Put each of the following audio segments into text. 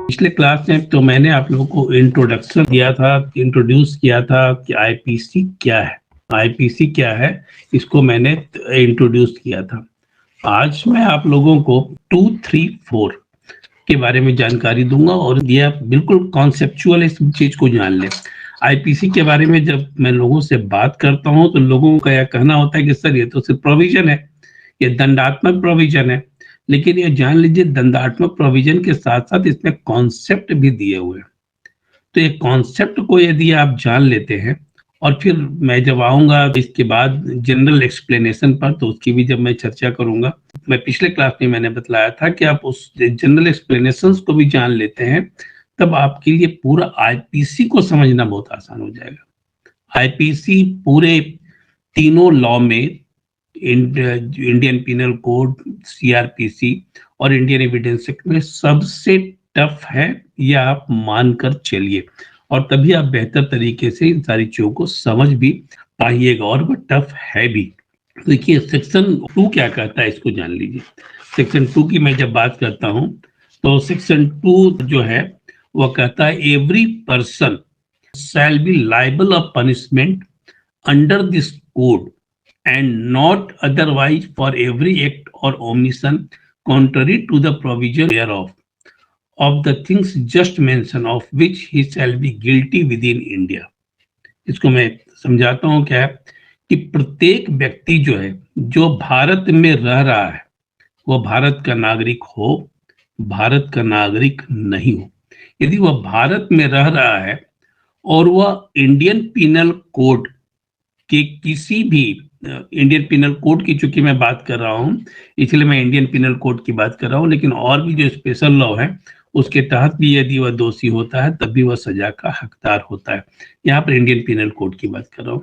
पिछले क्लास में तो मैंने आप लोगों को इंट्रोडक्शन दिया था, इंट्रोड्यूस किया था कि आईपीसी क्या है। आईपीसी क्या है इसको मैंने इंट्रोड्यूस किया था। आज मैं आप लोगों को 2, 3, 4 के बारे में जानकारी दूंगा और ये बिल्कुल कॉन्सेप्चुअल इस चीज को जान ले। आईपीसी के बारे में जब मैं लोगों से बात करता हूं तो लोगों का यह कहना होता है कि सर ये तो सिर्फ प्रोविजन है, ये दंडात्मक प्रोविजन है। लेकिन ये जान लीजिए दंडात्मक प्रोविजन के साथ साथ इसमें कॉन्सेप्ट भी दिए हुए हैं। तो ये कॉन्सेप्ट को यदि आप जान लेते हैं और फिर मैं जब आऊंगा इसके बाद जनरल एक्सप्लेनेशन पर तो उसकी भी जब मैं चर्चा करूंगा। मैं पिछले क्लास में मैंने बतलाया था कि आप उस जनरल एक्सप्लेनेशन को भी जान लेते हैं तब आपके लिए पूरा आईपीसी को समझना बहुत आसान हो जाएगा। आईपीसी पूरे तीनों लॉ में, इंडियन पिनल कोड, सीआरपीसी और इंडियन एविडेंस एक्ट में सबसे टफ है, यह आप मानकर चलिए और तभी आप बेहतर तरीके से इन सारी चीजों को समझ भी पाइएगा। और वो टफ है भी। देखिए सेक्शन 2 क्या कहता है इसको जान लीजिए। सेक्शन 2 की मैं जब बात करता हूं तो सेक्शन 2 जो है वह कहता है every person shall be liable of punishment under this code and not otherwise for every act or omission contrary to the provision thereof of the things just mentioned of which he shall be guilty within India। इसको मैं समझाता हूँ क्या है कि प्रत्येक व्यक्ति जो है जो भारत में रह रहा है वह भारत का नागरिक हो, भारत का नागरिक नहीं हो, यदि वह भारत में रह रहा है और वह इंडियन पिनल कोड के किसी भी, इंडियन पिनल कोड की चूंकि मैं बात कर रहा हूं इसलिए मैं इंडियन पिनल कोड की बात कर रहा हूं, लेकिन और भी जो स्पेशल लॉ है उसके तहत भी यदि वह दोषी होता है तब भी वह सजा का हकदार होता है। यहाँ पर इंडियन पिनल कोड की बात कर रहा हूं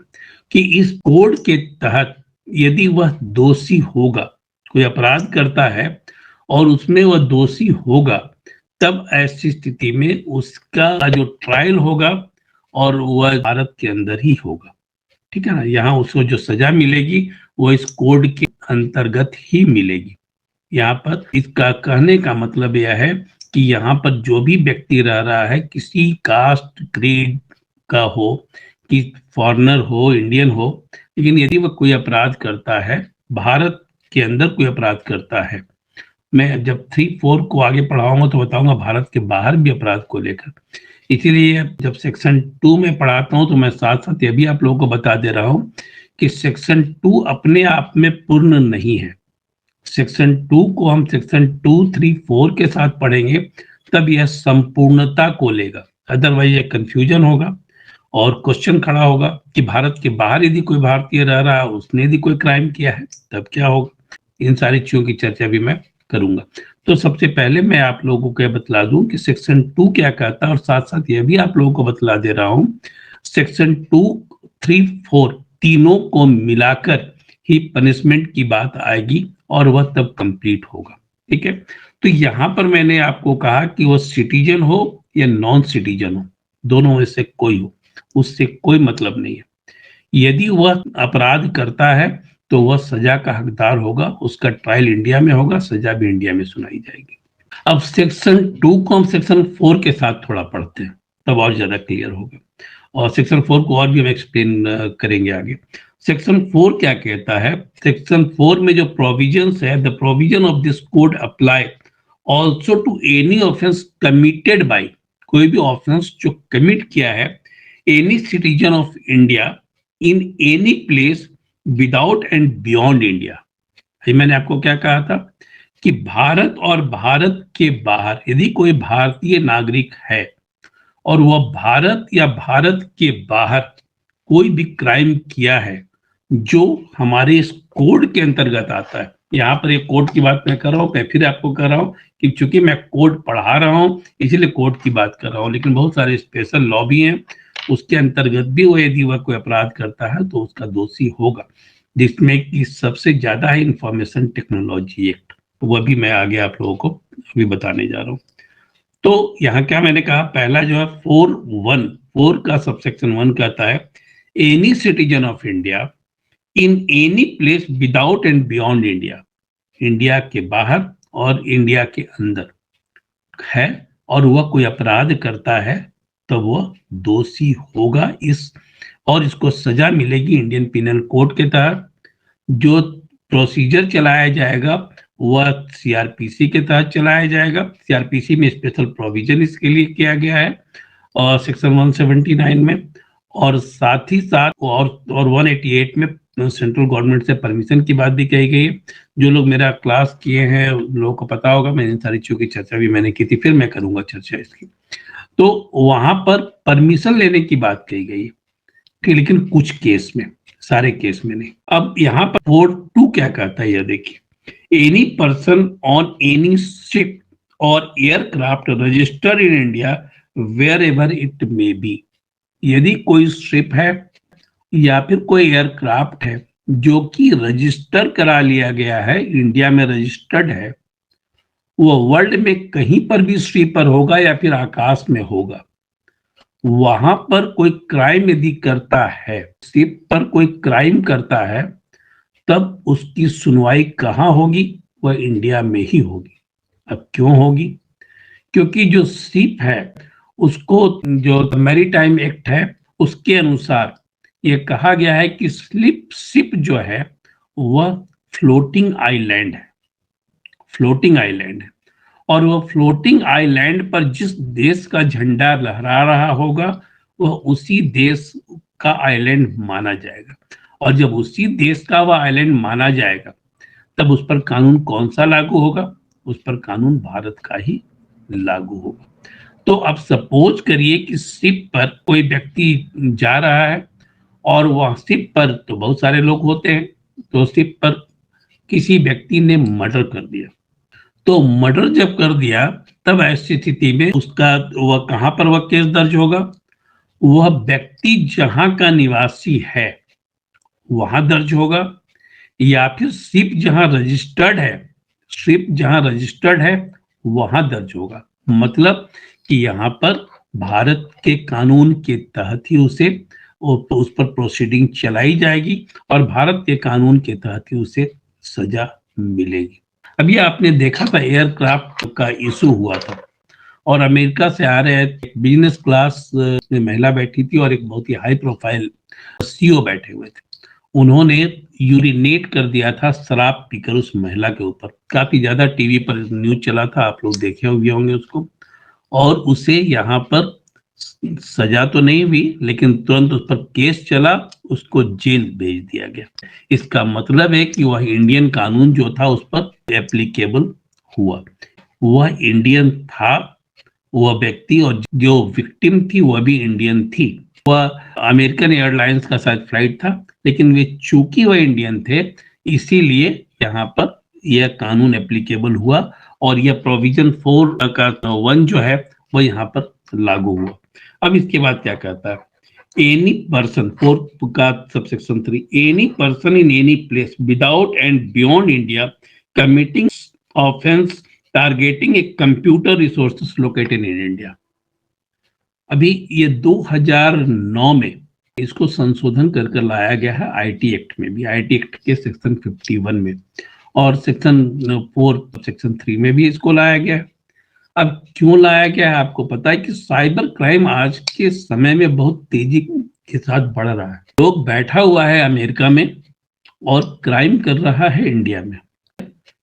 कि इस कोड के तहत यदि वह दोषी होगा, कोई अपराध करता है और उसमें वह दोषी होगा, तब ऐसी स्थिति में उसका जो ट्रायल होगा और वह भारत के अंदर ही होगा। ठीक है ना। यहाँ उसको जो सजा मिलेगी वो इस कोड के अंतर्गत ही मिलेगी। यहाँ पर इसका कहने का मतलब यह है कि यहाँ पर जो भी व्यक्ति रह रहा है किसी कास्ट क्रीड का हो, कि फॉरेनर हो, इंडियन हो, लेकिन यदि वह कोई अपराध करता है, भारत के अंदर कोई अपराध करता है, मैं जब 3, 4 को आगे पढ़ाऊंगा तो बताऊंगा भारत के बाहर भी अपराध को लेकर। इसीलिए जब सेक्शन 2 में पढ़ाता हूं तो मैं साथ साथ ये भी आप लोगों को बता दे रहा हूं कि सेक्शन 2 अपने आप में पूर्ण नहीं है। सेक्शन 2 को हम सेक्शन 2, 3, 4 के साथ पढ़ेंगे तब यह संपूर्णता को लेगा, अदरवाइज ये कंफ्यूजन होगा और क्वेश्चन खड़ा होगा कि भारत के बाहर यदि कोई भारतीय रह रहा है, उसने यदि कोई क्राइम किया है तब क्या होगा। इन सारी चीजों की चर्चा भी मैं करूंगा। तो सबसे पहले मैं आप लोगों को बतला दूं कि सेक्शन 2 क्या कहता है और साथ साथ यह भी आप लोगों को बतला दे रहा हूं सेक्शन 2, 3, 4 तीनों को मिलाकर ही पनिशमेंट की बात आएगी और वह तब कंप्लीट होगा। ठीक है। तो यहां पर मैंने आपको कहा कि वह सिटीजन हो या नॉन सिटीजन हो, दोनों में से कोई हो, उससे कोई मतलब नहीं है। यदि वह अपराध करता है तो वह सजा का हकदार होगा, उसका ट्रायल इंडिया में होगा, सजा भी इंडिया में सुनाई जाएगी। अब सेक्शन 2 को हम सेक्शन 4 के साथ थोड़ा पढ़ते हैं तब और ज्यादा क्लियर होगा और सेक्शन 4 को और भी हम एक्सप्लेन करेंगे आगे। सेक्शन 4 क्या कहता है? सेक्शन 4 में जो प्रोविजंस है, the provision of this code apply also to any offence committed by, कोई भी ऑफेंस जो कमिट किया है any citizen of India in any place without and beyond India. मैंने आपको क्या कहा था कि भारत और भारत के बाहर यदि कोई भारतीय नागरिक है और वह भारत या भारत के बाहर कोई भी क्राइम किया है जो हमारे इस कोड के अंतर्गत आता है, यहाँ पर एक कोड की बात मैं कर रहा हूँ, मैं फिर आपको कर रहा हूँ कि चूंकि मैं कोड पढ़ा रहा हूँ इसलिए कोड की बात कर रहा हूँ, लेकिन बहुत सारे स्पेशल लॉ भी हैं उसके अंतर्गत भी वो यदि वह कोई अपराध करता है तो उसका दोषी होगा, जिसमें कि सबसे ज्यादा है इंफॉर्मेशन टेक्नोलॉजी एक्ट, तो वह भी मैं आगे आप लोगों को अभी बताने जा रहा हूँ। तो यहाँ क्या मैंने कहा, पहला जो है 4 का सबसेक्शन 1 कहता है any citizen of India in any place without and beyond India, India के बाहर और इंडिया के अंदर है और वह कोई अपराध करता है तो वह दोषी होगा और इसको सजा मिलेगी इंडियन पिनल कोड के तहत। जो प्रोसीजर चलाया जाएगा वह सीआरपीसी के तहत चलाया जाएगा। सीआरपीसी में स्पेशल प्रोविजन इसके लिए किया गया है और सेक्शन 179 में, और साथ ही साथ और 188 में सेंट्रल गवर्नमेंट से परमिशन की बात भी कही गई है। जो लोग मेरा क्लास किए हैं लोगों को पता होगा, मैंने इन सारी चीजों की चर्चा भी मैंने की थी, फिर मैं करूंगा चर्चा इसकी। तो वहां पर परमिशन लेने की बात कही गई है, लेकिन कुछ केस में, सारे केस में नहीं। अब यहाँ पर 4(2) क्या कहता है, यह देखिए, any person on any ship or aircraft register in India wherever it may be. यदि कोई शिप है या फिर कोई एयरक्राफ्ट है जो कि रजिस्टर करा लिया गया है, इंडिया में रजिस्टर्ड है, वो वर्ल्ड में कहीं पर भी स्लीपर होगा या फिर आकाश में होगा, वहां पर कोई क्राइम यदि करता है, शिप पर कोई क्राइम करता है, तब उसकी सुनवाई कहाँ होगी? वह इंडिया में ही होगी। अब क्यों होगी? क्योंकि जो शिप है उसको, जो मैरीटाइम एक्ट है उसके अनुसार ये कहा गया है कि शिप जो है वह फ्लोटिंग आइलैंड है, फ्लोटिंग आइलैंड है, और वह फ्लोटिंग आइलैंड पर जिस देश का झंडा लहरा रहा होगा वह उसी देश का आइलैंड माना जाएगा। और जब उसी देश का वह आइलैंड माना जाएगा तब उस पर कानून कौन सा लागू होगा? उस पर कानून भारत का ही लागू होगा। तो अब सपोज करिए कि शिप पर कोई व्यक्ति जा रहा है और वह शिप पर तो बहुत सारे लोग होते हैं, तो शिप पर किसी व्यक्ति ने मर्डर कर दिया। तो मर्डर जब कर दिया तब ऐसी स्थिति में उसका वह कहां पर वह केस दर्ज होगा? वह व्यक्ति जहां का निवासी है वहां दर्ज होगा, या फिर शिप जहां रजिस्टर्ड है, शिप जहां रजिस्टर्ड है वहां दर्ज होगा। मतलब कि यहाँ पर भारत के कानून के तहत ही उस पर प्रोसीडिंग चलाई जाएगी और भारत के कानून के तहत ही उसे सजा मिलेगी। अभी आपने देखा था एयरक्राफ्ट का इशू हुआ था और अमेरिका से आ रहे बिजनेस क्लास में महिला बैठी थी और एक बहुत ही हाई प्रोफाइल सीईओ बैठे हुए थे। उन्होंने यूरिनेट कर दिया था शराब पीकर उस महिला के ऊपर। काफी ज्यादा टीवी पर न्यूज चला था, आप लोग देखे हुए होंगे उसको। और उसे यहाँ पर सजा तो नहीं हुई लेकिन तुरंत उस पर केस चला, उसको जेल भेज दिया गया। इसका मतलब है कि वह इंडियन कानून जो था उस पर एप्लीकेबल हुआ। वह इंडियन था वह व्यक्ति, और जो विक्टिम थी वह भी इंडियन थी। वह अमेरिकन एयरलाइंस का शायद फ्लाइट था, लेकिन वे चूंकि वह इंडियन थे इसीलिए यहाँ पर यह कानून एप्लीकेबल हुआ और यह प्रोविजन 4 का 1 जो है वो यहाँ पर लागू हुआ। अब इसके बाद क्या कहता है? एनी पर्सन, 4 का subsection 3, any person in any place without and beyond India committing offence targeting a computer resources located in India. अभी ये 2009 में इसको संशोधन कर लाया गया है आईटी एक्ट में भी, आईटी एक्ट के सेक्शन 51 में, और सेक्शन 4 सेक्शन 3 में भी इसको लाया गया है। अब क्यों लाया गया है? आपको पता है कि साइबर क्राइम आज के समय में बहुत तेजी के साथ बढ़ रहा है। लोग बैठा हुआ है अमेरिका में और क्राइम कर रहा है इंडिया में।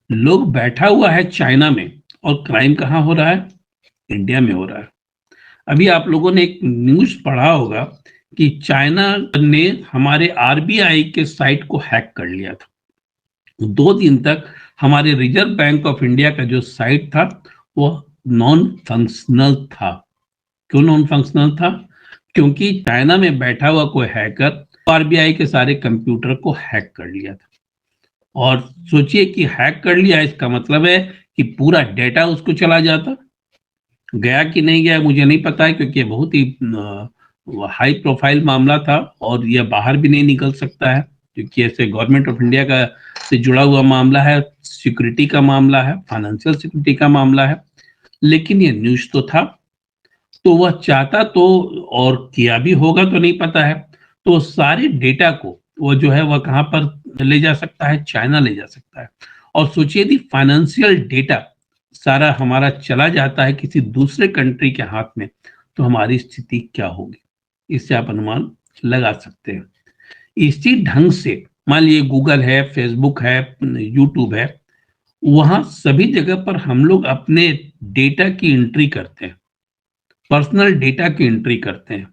लोग बैठा हुआ है चाइना में और क्राइम कहाँ हो रहा है? इंडिया में हो रहा है। अभी आप लोगों ने एक न्यूज पढ़ा होगा कि चाइना ने हमारे आरबीआई के साइट को हैक कर लिया था। 2 दिन तक हमारे रिजर्व बैंक ऑफ इंडिया का जो साइट था वो नॉन फंक्शनल था। क्यों नॉन फंक्शनल था? क्योंकि चाइना में बैठा हुआ कोई हैकर आरबीआई के सारे कंप्यूटर को हैक कर लिया था। और सोचिए कि हैक कर लिया, इसका मतलब है कि पूरा डेटा उसको चला जाता। गया कि नहीं गया मुझे नहीं पता है, क्योंकि ये बहुत ही हाई प्रोफाइल मामला था और यह बाहर भी नहीं निकल सकता है, क्योंकि ऐसे गवर्नमेंट ऑफ इंडिया का से जुड़ा हुआ मामला है, सिक्योरिटी का मामला है, फाइनेंशियल सिक्योरिटी का मामला है। लेकिन ये न्यूज तो था, तो वह चाहता तो और किया भी होगा तो नहीं पता है, तो सारे डेटा को वो जो है वह कहाँ पर ले जा सकता है? चाइना ले जा सकता है। और सोचिए यदि फाइनेंशियल डेटा सारा हमारा चला जाता है किसी दूसरे कंट्री के हाथ में, तो हमारी स्थिति क्या होगी, इससे आप अनुमान लगा सकते हैं। इसी ढंग से मान लीजिए गूगल है, फेसबुक है, यूट्यूब है, वहां सभी जगह पर हम लोग अपने डेटा की एंट्री करते हैं, पर्सनल डेटा की एंट्री करते हैं,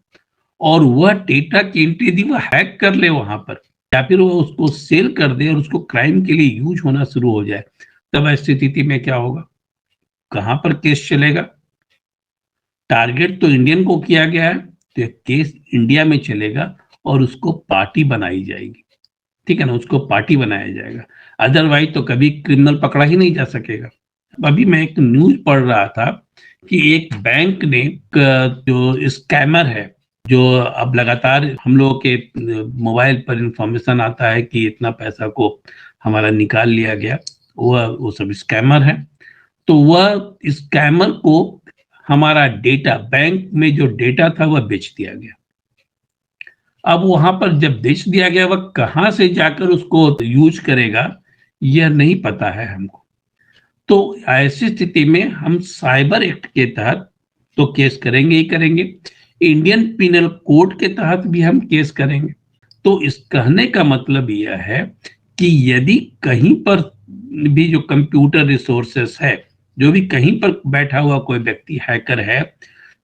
और वह डेटा की एंट्री यदि वह हैक कर ले वहां पर, या फिर वो उसको सेल कर दे और उसको क्राइम के लिए यूज होना शुरू हो जाए, तब ऐसी स्थिति में क्या होगा, कहां पर केस चलेगा? टारगेट तो इंडियन को किया गया है, तो केस इंडिया में चलेगा और उसको पार्टी बनाई जाएगी, ठीक है ना, उसको पार्टी बनाया जाएगा। अदरवाइज तो कभी क्रिमिनल पकड़ा ही नहीं जा सकेगा। अभी मैं एक न्यूज पढ़ रहा था कि एक बैंक ने जो स्कैमर है, जो अब लगातार हम लोगों के मोबाइल पर इंफॉर्मेशन आता है कि इतना पैसा को हमारा निकाल लिया गया, वो सब स्कैमर है। तो वह स्कैमर को हमारा डेटा, बैंक में जो डेटा था वह बेच दिया गया। अब वहां पर जब बेच दिया गया, वह कहां से जाकर उसको यूज करेगा यह नहीं पता है हमको। तो ऐसी स्थिति में हम साइबर एक्ट के तहत तो केस करेंगे ही करेंगे, इंडियन पिनल कोड के तहत भी हम केस करेंगे। तो इस कहने का मतलब यह है कि यदि कहीं पर भी जो कंप्यूटर रिसोर्सेस है, जो भी कहीं पर बैठा हुआ कोई व्यक्ति हैकर है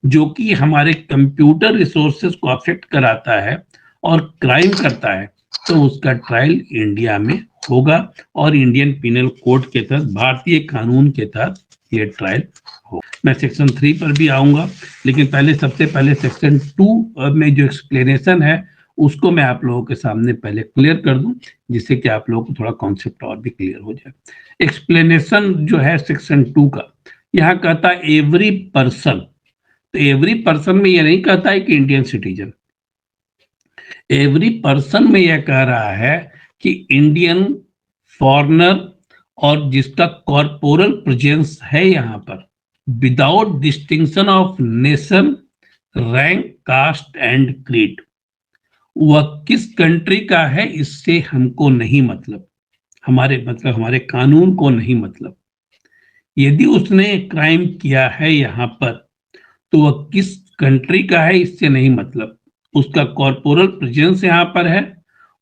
जो कि हमारे कंप्यूटर रिसोर्सेस को अफेक्ट कराता है और क्राइम करता है, तो उसका ट्रायल इंडिया में होगा और इंडियन पिनल कोड के तहत, भारतीय कानून के तहत ये ट्रायल हो। मैं सेक्शन 3 पर भी आऊंगा, लेकिन पहले सबसे पहले सेक्शन 2 में जो एक्सप्लेनेशन है उसको मैं आप लोगों के सामने पहले क्लियर कर दूं, जिससे कि आप लोगों को थोड़ा कॉन्सेप्ट और भी क्लियर हो जाए। एक्सप्लेनेशन जो है सेक्शन 2 का, यहाँ कहता है एवरी पर्सन। तो एवरी पर्सन में यह नहीं कहता है कि इंडियन सिटीजन, एवरी पर्सन में यह कह रहा है कि इंडियन, फॉरेनर और जिसका कॉर्पोरल प्रेजेंस है यहाँ पर, without distinction of nation, rank, caste and creed. वह किस कंट्री का है इससे हमको नहीं मतलब, हमारे कानून को नहीं मतलब। यदि उसने क्राइम किया है यहाँ पर, तो वह किस कंट्री का है इससे नहीं मतलब, उसका कॉर्पोरल प्रेजेंस यहाँ पर है,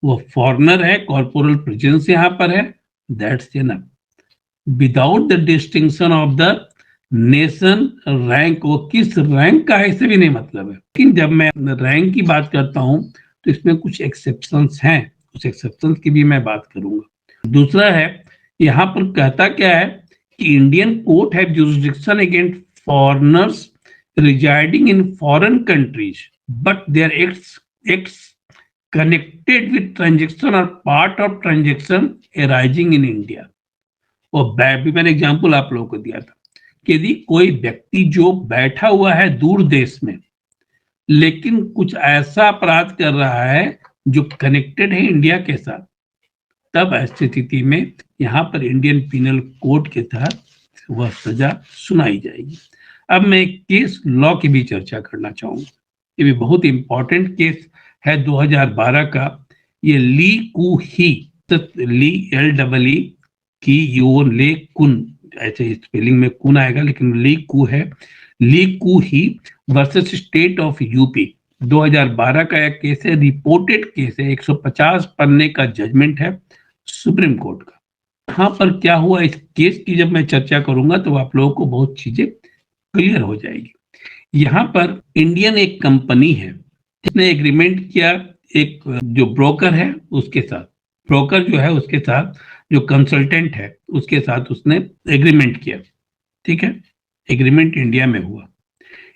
वह फॉरेनर है, कॉर्पोरल प्रेजेंस यहाँ पर है, that's enough. Without the distinction of the nation, rank, वो किस रैंक का है इससे भी नहीं मतलब है। लेकिन जब मैं रैंक की बात करता हूं तो इसमें कुछ एक्सेप्शंस हैं, उस एक्सेप्शंस की भी मैं बात करूंगा। दूसरा है, यहाँ पर कहता क्या है कि Indian court have jurisdiction against foreigners residing in foreign countries, but their acts connected with transaction are part of transaction arising in India। और भी मैंने एग्जांपल आप लोगों को दिया था कि यदि कोई व्यक्ति जो बैठा हुआ है दूर देश में, लेकिन कुछ ऐसा अपराध कर रहा है जो कनेक्टेड है इंडिया के साथ, तब ऐसी स्थिति में यहाँ पर इंडियन पिनल कोड के तहत वह सजा सुनाई जाएगी। अब मैं एक केस लॉ की भी चर्चा करना चाहूंगा, ये भी बहुत इंपॉर्टेंट केस है 2012 का। ये ली कू ही, ली LEE की यो ले कुन, ऐसे स्पेलिंग में कुन आएगा लेकिन ली कू है, ली कू ही वर्सेस स्टेट ऑफ यूपी 2012 का यह केस है, रिपोर्टेड केस है, 150 पन्ने का जजमेंट है सुप्रीम कोर्ट का। यहाँ पर क्या हुआ, इस केस की जब मैं चर्चा करूंगा तो आप लोगों को बहुत चीजें क्लियर हो जाएगी। यहाँ पर इंडियन एक कंपनी है जिसने एग्रीमेंट किया एक जो ब्रोकर है उसके साथ, ब्रोकर जो है उसके साथ, जो कंसल्टेंट है उसके साथ उसने एग्रीमेंट किया, ठीक है, एग्रीमेंट इंडिया में हुआ।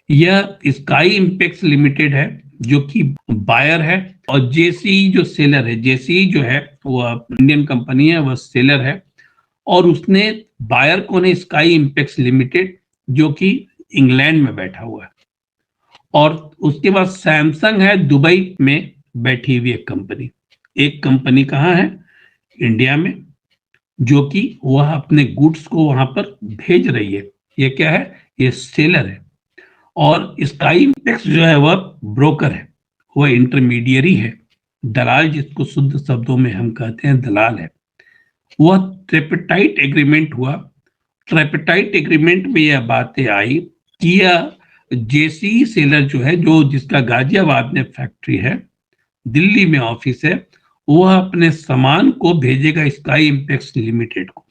यह स्काई इंपेक्स लिमिटेड है जो कि बायर है, और जेसी जो सेलर है, जेसी जो है वो इंडियन कंपनी है, वह सेलर है, और उसने बायर को ने स्काई इंपेक्स लिमिटेड जो कि इंग्लैंड में बैठा हुआ है, और उसके बाद सैमसंग है दुबई में बैठी हुई एक कंपनी। एक कंपनी कहाँ है, इंडिया में, जो कि वह अपने गुड्स को वहां पर भेज रही है। ये क्या है, ये सेलर है, और स्काई इंपेक्स जो है वह ब्रोकर है, वह इंटरमीडियरी है, दलाल, जिसको शुद्ध शब्दों में हम कहते हैं दलाल है। वह ट्रिपटाइट एग्रीमेंट हुआ ट्राइपेटाइट एग्रीमेंट में यह बातें आई कि यह जेसी सेलर जो है, जो जिसका गाजियाबाद में फैक्ट्री है, दिल्ली में ऑफिस है, वह अपने सामान को भेजेगा स्काई इम्पैक्स लिमिटेड को।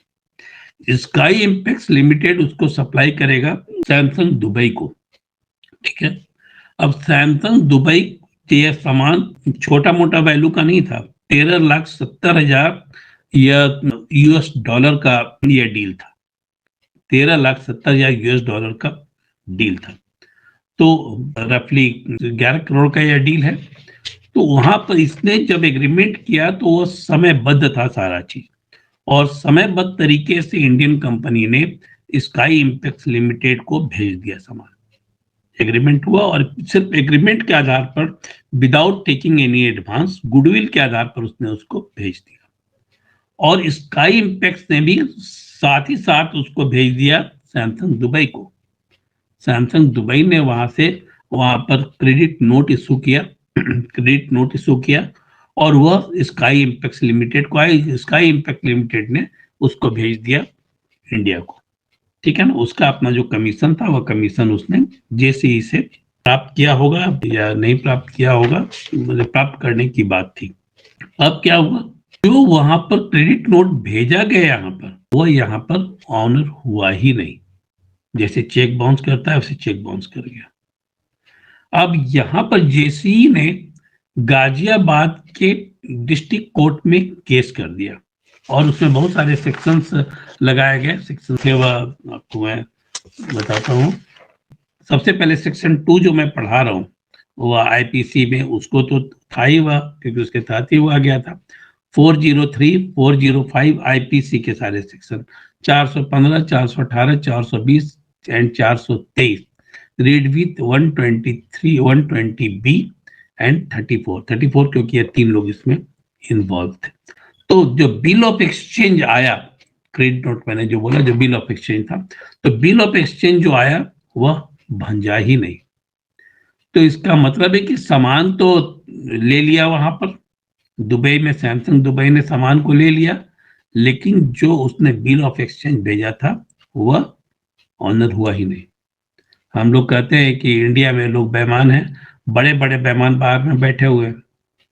स्काई इम्पैक्स लिमिटेड उसको सप्लाई करेगा सैमसंग दुबई को। ठीक है, अब सैमसंग दुबई ये सामान छोटा मोटा वैल्यू का नहीं था, 13,70,000 यूएस डॉलर का यह डील था। 13,70,000 यूएस डॉलर का डील था, तो रफली 11 करोड़ का यह डील है। तो वहां पर इसने जब एग्रीमेंट किया तो वो समयबद्ध था सारा चीज, और समयबद्ध तरीके से इंडियन कंपनी ने स्काई इम्पैक्स लिमिटेड को भेज दिया सामान। एग्रीमेंट हुआ और सिर्फ एग्रीमेंट के आधार पर, without taking any advance, goodwill के आधार पर उसने उसको भेज दिया। और स्काई इम्पैक्स ने भी साथ ही साथ उसको भेज दिया सैमसंग दुबई को। सैमसंग दुबई ने वहां पर क्रेडिट नोट इशू किया और वह स्काई इम्पैक्स लिमिटेड को आई। स्काई इम्पैक्ट लिमिटेड ने उसको भेज दिया इंडिया को। ठीक है ना, उसका अपना जो कमीशन था वह कमीशन उसने जेसीई से प्राप्त किया होगा या नहीं प्राप्त किया होगा, मतलब प्राप्त करने की बात थी। अब क्या हुआ, जो वहां पर क्रेडिट नोट भेजा गया यहाँ पर, वह यहाँ पर ऑनर हुआ ही नहीं। जैसे चेक बाउंस करता है वैसे चेक बाउंस कर गया। अब यहाँ पर जेसीई ने गाजियाबाद के डिस्ट्रिक्ट कोर्ट में केस कर दिया और उसमें बहुत सारे सेक्शंस लगाए गए। सेक्शन के आपको मैं बताता हूँ। सबसे पहले सेक्शन 2 जो मैं पढ़ा रहा हूँ वह आईपीसी में, उसको तो था ही वह, क्योंकि उसके तहत ही वो आ गया था। 403, 405 आईपीसी के सारे section, 415, 418, 420 and 423, read with 123, 120B and 34 क्योंकि ये 3 लोग इसमें इन्वॉल्व थे। तो जो बिल ऑफ एक्सचेंज आया, क्रेडिट नोट मैंने जो बोला जो बिल ऑफ एक्सचेंज था, तो बिल ऑफ एक्सचेंज जो आया वह भंजा ही नहीं। तो इसका मतलब है कि सामान तो ले लिया वहां पर दुबई में, सैमसंग दुबई ने सामान को ले लिया, लेकिन जो उसने बिल ऑफ एक्सचेंज भेजा था वह ऑनर हुआ ही नहीं। हम लोग कहते हैं कि इंडिया में लोग बेईमान हैं, बड़े बड़े बेईमान बाहर में बैठे हुए हैं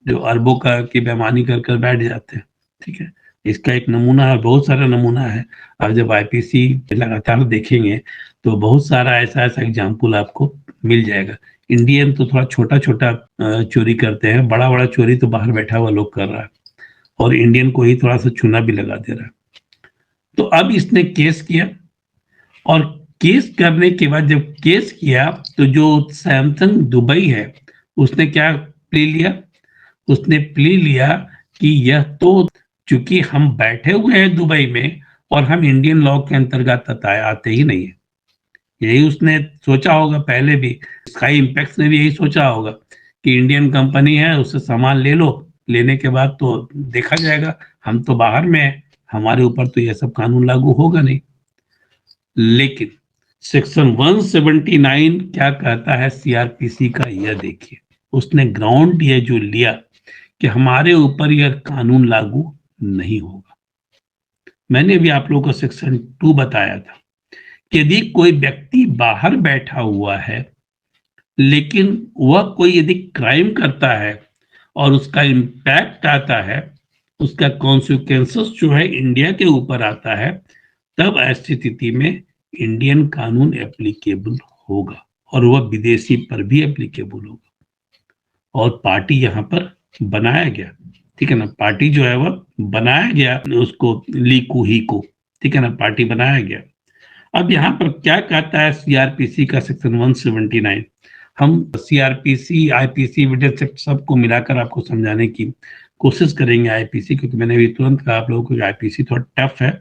जो अरबों का की बेईमानी कर कर बैठ जाते हैं। ठीक है, इसका एक नमूना है, बहुत सारा नमूना है। अब जब आईपीसी लगातार देखेंगे तो बहुत सारा ऐसा एग्जाम्पल आपको मिल जाएगा। इंडियन तो थोड़ा छोटा छोटा चोरी करते हैं, बड़ा बड़ा चोरी तो बाहर बैठा हुआ लोग कर रहा है, और इंडियन को ही थोड़ा सा चूना भी लगा दे रहा है। तो अब इसने केस किया, और केस करने के बाद जब केस किया तो जो सैमसंग दुबई है उसने क्या प्ले लिया, उसने प्ले लिया कि यह तो चूंकि हम बैठे हुए हैं दुबई में और हम इंडियन लॉ के अंतर्गत आते ही नहीं है। यही उसने सोचा होगा पहले भी, स्काई इम्पैक्ट ने भी यही सोचा होगा कि इंडियन कंपनी है, उससे सामान ले लो, लेने के बाद तो देखा जाएगा, हम तो बाहर में है, हमारे ऊपर तो यह सब कानून लागू होगा नहीं। लेकिन सेक्शन 179 क्या कहता है सीआरपीसी का, यह देखिए, उसने ग्राउंड ये जो लिया कि हमारे ऊपर यह कानून लागू नहीं होगा। मैंने भी आप लोगों को सेक्शन 2 बताया था कि यदि कोई व्यक्ति बाहर बैठा हुआ है लेकिन वह कोई यदि क्राइम करता है और उसका इम्पैक्ट आता है, उसका कॉन्सिक्वेंसेस जो है इंडिया के ऊपर आता है, तब ऐसी स्थिति में इंडियन कानून एप्लीकेबल होगा और वह विदेशी पर भी एप्लीकेबल होगा। और पार्टी यहाँ पर बनाया गया, ठीक है ना, पार्टी जो है वह बनाया गया, उसको लीकू ही को, ठीक है ना, पार्टी बनाया गया। अब यहाँ पर क्या कहता है सीआरपीसी का सेक्शन 179, हम सीआरपीसी आईपीसी एविडेंस एक्ट सबको मिलाकर आपको समझाने की कोशिश करेंगे आईपीसी, क्योंकि मैंने भी तुरंत कहा आप लोगों को आईपीसी थोड़ा टफ है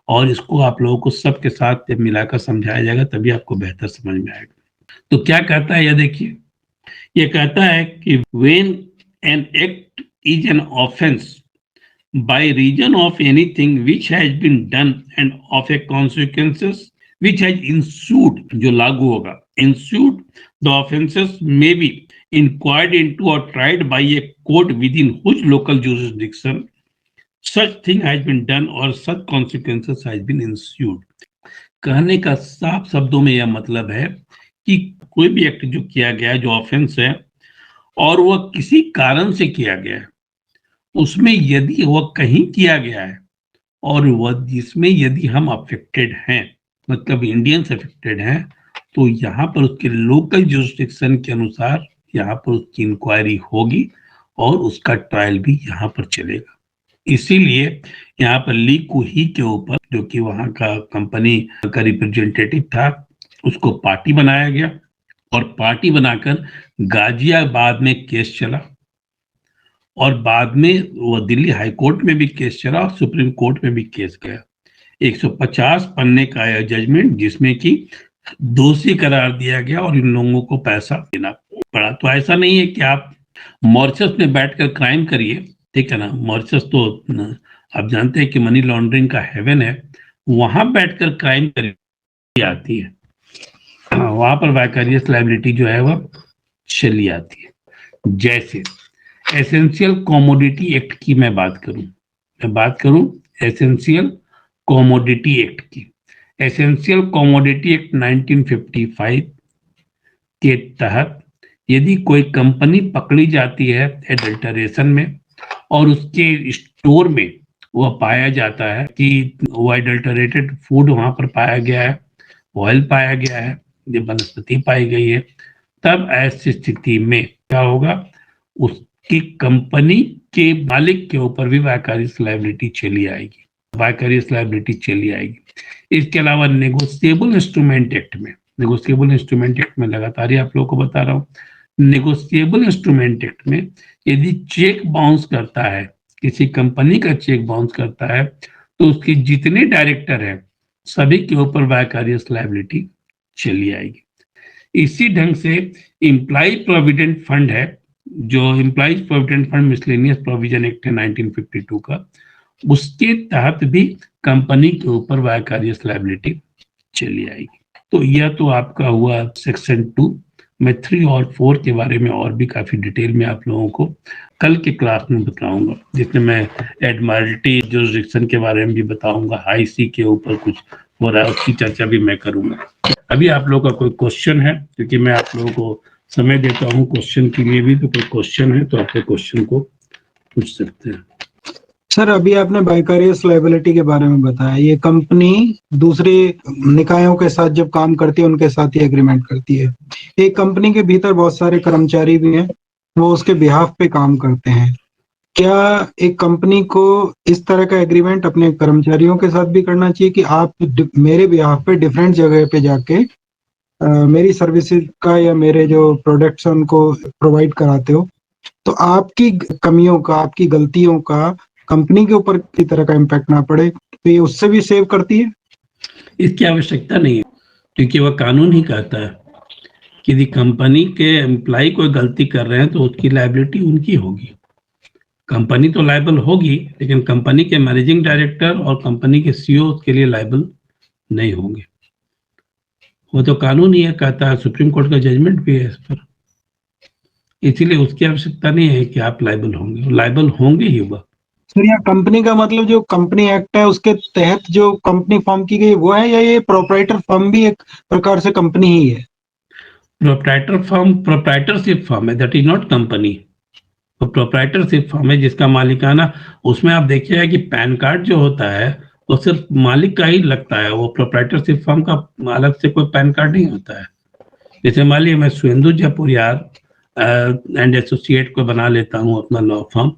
और इसको आप लोगों को सबके साथ जब मिलाकर समझाया जाएगा तभी आपको बेहतर समझ में आएगा। तो क्या कहता है यह देखिए, यह कहता है कि when an act is an offence by reason of anything which has been done and of a consequences which has ensued, जो लागू होगा, ensued, the offences may be inquired into or tried by a court within whose local jurisdiction such thing has been done or such consequences has been ensued. कहने का साफ शब्दों में यह मतलब है कि कोई भी एक्ट जो किया गया है, जो ऑफेंस है, और वह किसी कारण से किया गया है, उसमें यदि वह कहीं किया गया है और वह जिसमें यदि हम अफेक्टेड हैं, मतलब इंडियंस अफेक्टेड हैं, तो यहाँ पर उसके लोकल जुरिस्डिक्शन के अनुसार यहाँ पर उसकी इंक्वायरी होगी और उसका ट्रायल भी यहाँ पर चलेगा। इसीलिए यहाँ पर ली कुही के ऊपर, जो कि वहाँ का कंपनी का रिप्रेजेंटेटिव था, उसको पार्टी बनाया गया और पार्टी बनाकर गाजियाबाद में केस चला और बाद में वो दिल्ली हाई कोर्ट में भी केस चला और सुप्रीम कोर्ट में भी केस गया। 150 पन्ने का यह जजमेंट, जिसमें कि दोषी करार दिया गया और इन लोगों को पैसा देना पड़ा। तो ऐसा नहीं है कि आप मॉरिशस में बैठकर क्राइम करिए, ठीक है ना। मॉरिशस तो आप जानते हैं कि मनी लॉन्ड्रिंग का हेवन है, वहां बैठकर क्राइम करिए आती है, वहां पर वाइकेरियस लायबिलिटी जो है वह चली आती है। जैसे एसेंशियल कमोडिटी एक्ट की मैं बात करूं एसेंशियल कमोडिटी एक्ट की। एसेंशियल कमोडिटी एक्ट 1955 के तहत यदि कोई कंपनी पकड़ी जाती है एडल्टरेशन में और उसके स्टोर में वह पाया जाता है कि वो एडल्टरेटेड फूड वहां पर पाया गया है, ऑयल पाया गया है, ये वनस्पति पाई गई है, तब ऐसी स्थिति में क्या होगा, उसकी कंपनी के मालिक के ऊपर भी वाइकेरियस लायबिलिटी चली आएगी। इसके अलावा नेगोशिएबल इंस्ट्रूमेंट एक्ट में लगातार ही आप लोगों को बता रहा हूँ, नेगोशिएबल इंस्ट्रूमेंट एक्ट में यदि चेक बाउंस करता है, किसी कंपनी का चेक बाउंस करता है, तो उसके जितने डायरेक्टर हैं सभी के ऊपर वाइकेरियस लायबिलिटी चली आएगी। इसी ढंग से एम्प्लॉय प्रोविडेंट फंड है, जो employees provident fund miscellaneous provision act है 1952 का, उसके तहत भी कंपनी के ऊपर वाइकेरियस लायबिलिटी चली आएगी। तो यह तो आपका हुआ सेक्शन 2। मैं 3 और 4 के बारे में और भी काफी डिटेल में आप लोगों को कल के क्लास में बताऊंगा, जिसमें मैं एडमर्ल्टी जुरिस्डिक्शन के बारे में भी बताऊंगा, हाई सी के ऊपर कुछ हो रहा है उसकी चर्चा भी मैं करूंगा। अभी आप लोगों का कोई क्वेश्चन है, क्योंकि मैं आप लोगों को समय देता हूँ क्वेश्चन के लिए भी, तो कोई क्वेश्चन है तो आपके क्वेश्चन को पूछ सकते हैं। सर, अभी आपने वाइकेरियस लायबिलिटी के बारे में बताया, ये कंपनी दूसरे निकायों के साथ जब काम करती है उनके साथ ही एग्रीमेंट करती है। एक कंपनी के भीतर बहुत सारे कर्मचारी भी हैं, वो उसके बिहाफ पे काम करते हैं। क्या एक कंपनी को इस तरह का एग्रीमेंट अपने कर्मचारियों के साथ भी करना चाहिए कि आप मेरे बिहाफ पे डिफरेंट जगह पे जाके मेरी सर्विसेज का या मेरे जो प्रोडक्ट्स उनको प्रोवाइड कराते हो, तो आपकी कमियों का, आपकी गलतियों का कंपनी के ऊपर की तरह का इम्पैक्ट ना पड़े, तो ये उससे भी सेव करती है? इसकी आवश्यकता नहीं है, क्योंकि वह कानून ही कहता है कि यदि कंपनी के एम्प्लॉय कोई गलती कर रहे हैं तो उसकी लायबिलिटी उनकी होगी। कंपनी तो लायबल होगी, लेकिन कंपनी के मैनेजिंग डायरेक्टर और कंपनी के सीईओ उसके लिए लायबल नहीं होंगे। वो तो कानून ही कहता है, सुप्रीम कोर्ट का जजमेंट भी है इस पर, इसीलिए उसकी आवश्यकता नहीं है कि आप लायबल होंगे ही वह। सर, यहाँ कंपनी का मतलब जो कंपनी एक्ट है उसके तहत जो कंपनी फॉर्म की गई वो है, या ये प्रोप्राइटर फर्म भी एक प्रकार से कंपनी ही है? प्रोप्राइटरशिप फर्म है, that is not company. Proprietorship firm है जिसका मालिकाना, उसमें आप देखिएगा कि पैन कार्ड जो होता है वो सिर्फ मालिक का ही लगता है, वो प्रोप्राइटरशिप फर्म का अलग से कोई पैन कार्ड नहीं होता है। जैसे मान लीजिए मैं सुहेंदु जयपुरियार एंड एसोसिएट को बना लेता हूँ अपना लॉ फर्म,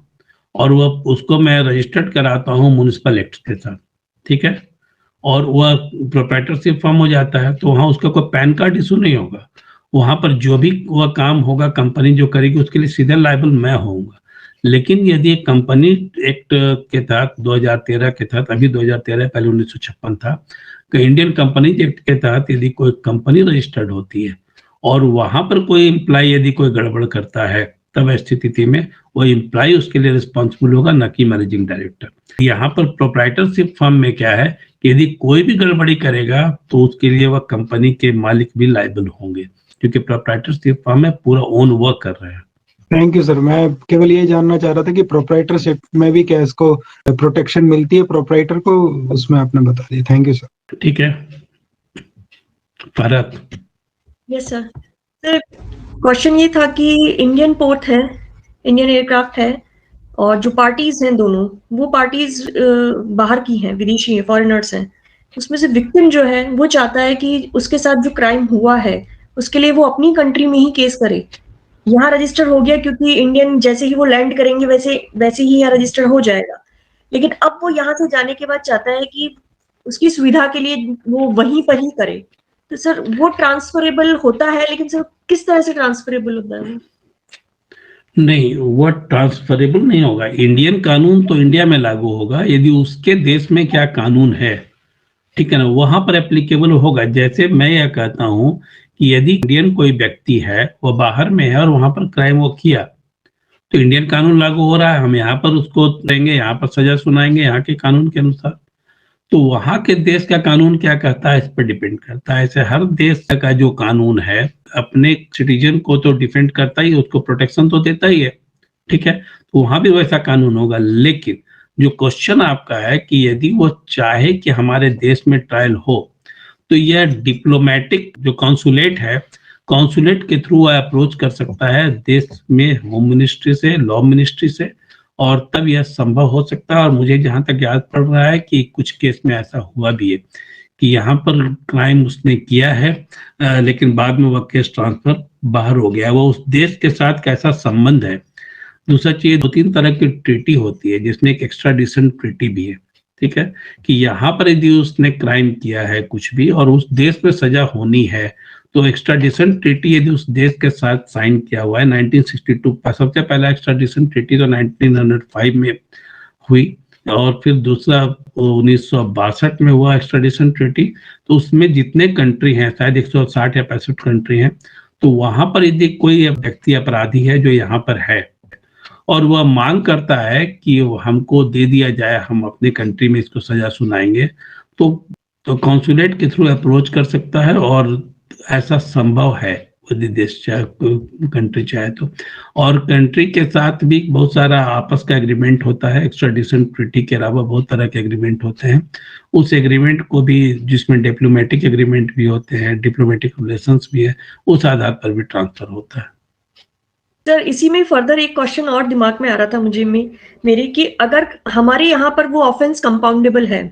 और वह उसको मैं रजिस्टर्ड कराता हूँ म्युनिसिपल एक्ट के साथ, ठीक है, और वह प्रोप्राइटरशिप फर्म हो जाता है, तो वहाँ उसका कोई पैन कार्ड इशू नहीं होगा। वहां पर जो भी वह काम होगा कंपनी जो करेगी उसके लिए सीधे लायबल मैं होऊंगा। लेकिन यदि कंपनी एक्ट के तहत 2013 के तहत, अभी 2013 पहले 1956 था, कि इंडियन कंपनी एक्ट के तहत यदि कोई कंपनी रजिस्टर्ड होती है और वहां पर कोई एम्प्लॉय यदि कोई गड़बड़ करता है, तब स्थिति में वो एम्प्लॉय उसके लिए रिस्पॉन्सिबल होगा, न कि मैनेजिंग डायरेक्टर। यहाँ पर प्रोप्राइटरशिप फर्म में क्या है कि यदि कोई भी गड़बड़ी करेगा तो उसके लिए वह कंपनी के मालिक भी लायबल होंगे, क्योंकि प्रोप्राइटरशिप फर्म में पूरा ओन वर्क कर रहे हैं। Thank you sir. मैं केवल ये जानना चाह रहा था कि प्रोप्राइटरशिप में भी क्या इसको प्रोटेक्शन मिलती है प्रोप्राइटर को, उसमें आपने बता दिया। Thank you sir. ठीक है Bharat. Yes sir. Sir question ये था कि इंडियन पोर्ट है, इंडियन एयरक्राफ्ट है, और जो पार्टीज हैं दोनों, वो पार्टीज बाहर की हैं, विदेशी हैं, फॉरेनर्स हैं। उसमें से विक्टिम जो है वो चाहता है कि उसके साथ जो क्राइम हुआ है उसके लिए वो अपनी कंट्री में ही केस करे। यहाँ रजिस्टर हो गया क्योंकि इंडियन जैसे ही वो लैंड करेंगे वैसे ही यहाँ रजिस्टर हो जाएगा। लेकिन अब वो यहाँ से जाने के बाद चाहता है कि उसकी सुविधा के लिए वो वहीं पर ही करे। तो सर वो ट्रांसफरेबल होता है, लेकिन सर किस तरह से ट्रांसफरेबल होता है वो? नहीं, वो ट्रांसफरेबल नहीं होगा। इंडियन कानून तो इंडिया में लागू होगा, यदि उसके देश में क्या कानून है, ठीक है ना, वहां पर एप्लीकेबल होगा। जैसे मैं यह कहता हूं कि यदि इंडियन कोई व्यक्ति है, वो बाहर में है और वहां पर क्राइम वो किया, तो इंडियन कानून लागू हो रहा है, हम यहाँ पर उसको देंगे, यहाँ पर सजा सुनाएंगे यहाँ के कानून के अनुसार। तो वहां के देश का कानून क्या कहता है इस पर डिपेंड करता है। ऐसे हर देश का जो कानून है अपने सिटीजन को तो डिफेंड करता ही, उसको प्रोटेक्शन तो देता ही है, ठीक है। तो वहां भी वैसा कानून होगा। लेकिन जो क्वेश्चन आपका है कि यदि वो चाहे कि हमारे देश में ट्रायल हो, तो यह डिप्लोमेटिक जो कॉन्सुलेट है, कॉन्सुलेट के थ्रू अप्रोच कर सकता है देश में होम मिनिस्ट्री से, लॉ मिनिस्ट्री से, और तब यह संभव हो सकता है। और मुझे जहां तक याद पड़ रहा है कि कुछ केस में ऐसा हुआ भी है कि यहाँ पर क्राइम उसने किया है, लेकिन बाद में वह केस ट्रांसफर बाहर हो गया। वो उस देश के साथ कैसा संबंध है। दूसरा चीज, 2-3 तरह की ट्रीटी होती है, जिसमें एक एक्स्ट्राडिशन ट्रीटी भी है, ठीक है, कि यहाँ पर यदि उसने क्राइम किया है कुछ भी और उस देश में सजा होनी है, तो एक्स्ट्राडिशन ट्रीटी यदि उस देश के साथ साइन किया हुआ है, 1962 का सबसे पहला एक्स्ट्राडिशन ट्रीटी तो 1905 में हुई, और फिर दूसरा 1962 में हुआ एक्स्ट्राडिशन ट्रीटी। तो उसमें जितने कंट्री हैं, शायद 160 या 65 कंट्री हैं, तो वहां पर यदि कोई व्यक्ति अपराधी है जो यहाँ पर है और वह मांग करता है कि हमको दे दिया जाए, हम अपनी कंट्री में इसको सजा सुनाएंगे, तो कॉन्सुलेट के थ्रू अप्रोच कर सकता है, और ऐसा संभव है यदि देश चाहे, कंट्री चाहे तो। और कंट्री के साथ भी बहुत सारा आपस का एग्रीमेंट होता है। एक्स्ट्राडिशन ट्रीटी के अलावा बहुत तरह के एग्रीमेंट होते हैं। उस एग्रीमेंट को भी, जिसमें डिप्लोमेटिक एग्रीमेंट भी होते हैं, डिप्लोमेटिक रिलेशंस भी है, उस आधार पर भी ट्रांसफर होता है। सर इसी में फर्दर एक क्वेश्चन और दिमाग में आ रहा था मुझे मेरे कि अगर हमारे यहाँ पर वो ऑफेंस कंपाउंडेबल है,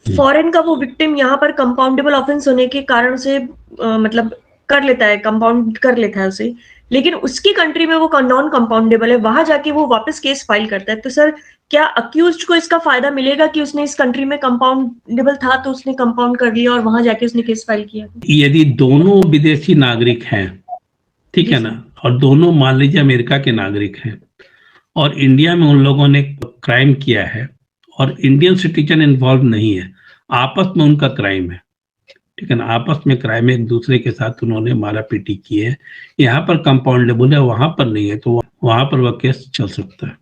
फॉरेन का वो विक्टिम यहाँ पर कंपाउंडेबल ऑफेंस होने के कारण से मतलब कर लेता है, कंपाउंड कर लेता है उसे, लेकिन उसकी कंट्री में वो नॉन कंपाउंडेबल है, वहां जाके वो वापस केस फाइल करता है, तो सर क्या अक्यूज्ड को इसका फायदा मिलेगा कि उसने इस कंट्री में कंपाउंडेबल था तो उसने कंपाउंड कर लिया और वहां जाके उसने केस फाइल किया? यदि दोनों विदेशी नागरिक हैं, ठीक है ना, और दोनों मान लीजिए अमेरिका के नागरिक हैं, और इंडिया में उन लोगों ने क्राइम किया है और इंडियन सिटीजन इन्वॉल्व नहीं है, आपस में उनका क्राइम है, ठीक है ना, आपस में क्राइम है, एक दूसरे के साथ उन्होंने मारा पीटी की है, यहाँ पर कंपाउंडेबल है, वहां पर नहीं है, तो वहां पर वह केस चल सकता है।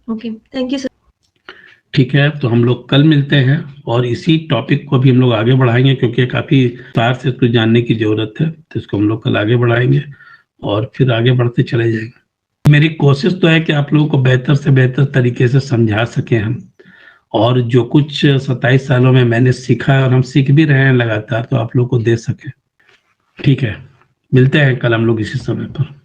Okay, thank you sir. ठीक है, तो हम लोग कल मिलते हैं और इसी टॉपिक को भी हम लोग आगे बढ़ाएंगे, क्योंकि काफी विस्तार से इसको जानने की जरूरत है, तो इसको हम लोग कल आगे बढ़ाएंगे और फिर आगे बढ़ते चले जाएंगे। मेरी कोशिश तो है कि आप लोगों को बेहतर से बेहतर तरीके से समझा सके हम, और जो कुछ 27 सालों में मैंने सीखा और हम सीख भी रहे हैं लगातार, तो आप लोग को दे सके। ठीक है, मिलते हैं कल हम लोग इसी समय पर।